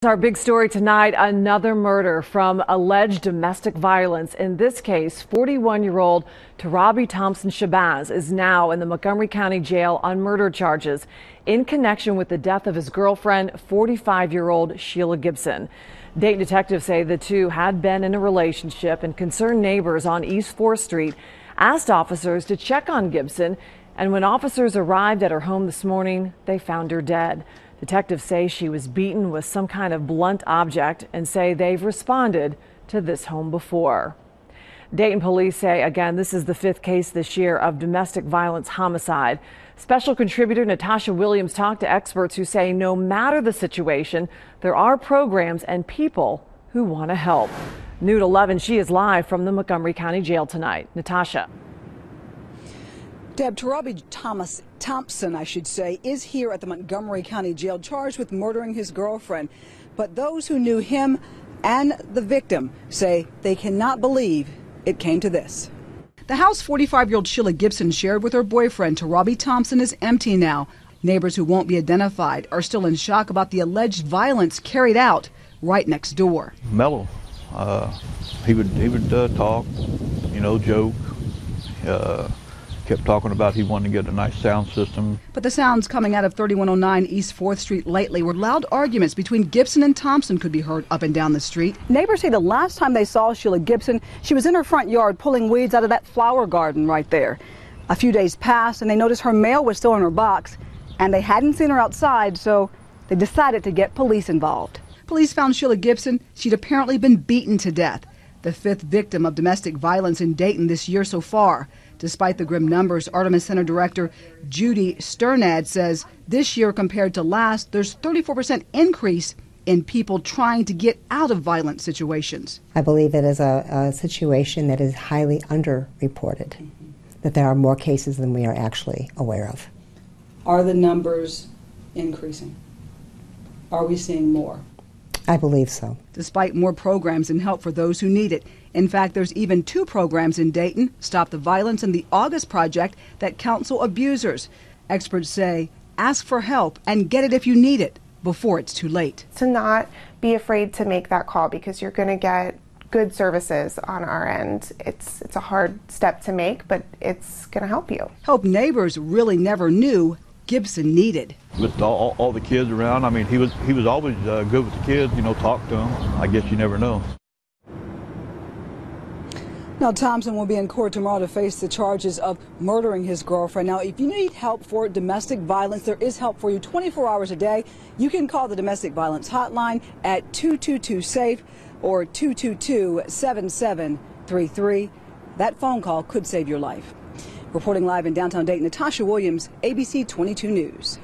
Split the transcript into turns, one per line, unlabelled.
Our big story tonight, another murder from alleged domestic violence. In this case, 41-year-old Tarabee Thompson is now in the Montgomery County Jail on murder charges in connection with the death of his girlfriend, 45-year-old Sheila Gibson. Dayton detectives say the two had been in a relationship, and concerned neighbors on East 4th Street asked officers to check on Gibson. And when officers arrived at her home this morning, they found her dead. Detectives say she was beaten with some kind of blunt object and say they've responded to this home before. Dayton police say, again, this is the 5th case this year of domestic violence homicide. Special contributor Natasha Williams talked to experts who say no matter the situation, there are programs and people who want to help. New at 11, she is live from the Montgomery County Jail tonight. Natasha.
Deb, Tarabee Thompson, is here at the Montgomery County Jail charged with murdering his girlfriend. But those who knew him and the victim say they cannot believe it came to this. The house 45-year-old Sheila Gibson shared with her boyfriend Tarabee Thompson is empty now. Neighbors who won't be identified are still in shock about the alleged violence carried out right next door.
Mellow. He would talk, joke. Kept talking about he wanted to get a nice sound system.
But the sounds coming out of 3109 East 4th Street lately were loud arguments between Gibson and Thompson could be heard up and down the street. Neighbors say the last time they saw Sheila Gibson, she was in her front yard pulling weeds out of that flower garden right there. A few days passed and they noticed her mail was still in her box, and they hadn't seen her outside, so they decided to get police involved. Police found Sheila Gibson. She'd apparently been beaten to death, the 5th victim of domestic violence in Dayton this year so far. Despite the grim numbers, Artemis Center Director Judy Sternad says this year compared to last, there's 34% increase in people trying to get out of violent situations.
I believe it is a situation that is highly underreported, that there are more cases than we are actually aware of.
Are the numbers increasing? Are we seeing more?
I believe so.
Despite more programs and help for those who need it. In fact, there's even 2 programs in Dayton, Stop the Violence and the August Project, that counsel abusers. Experts say ask for help and get it if you need it before it's too late.
To not be afraid to make that call, because you're going to get good services on our end. It's a hard step to make, but it's going to help you.
Help neighbors really never knew Gibson needed.
With all the kids around, I mean, he was always good with the kids, talk to them. I guess you never know.
Now, Thompson will be in court tomorrow to face the charges of murdering his girlfriend. Now, if you need help for domestic violence, there is help for you 24 hours a day. You can call the domestic violence hotline at 222-SAFE or 222-7733. That phone call could save your life. Reporting live in downtown Dayton, Natasha Williams, ABC 22 News.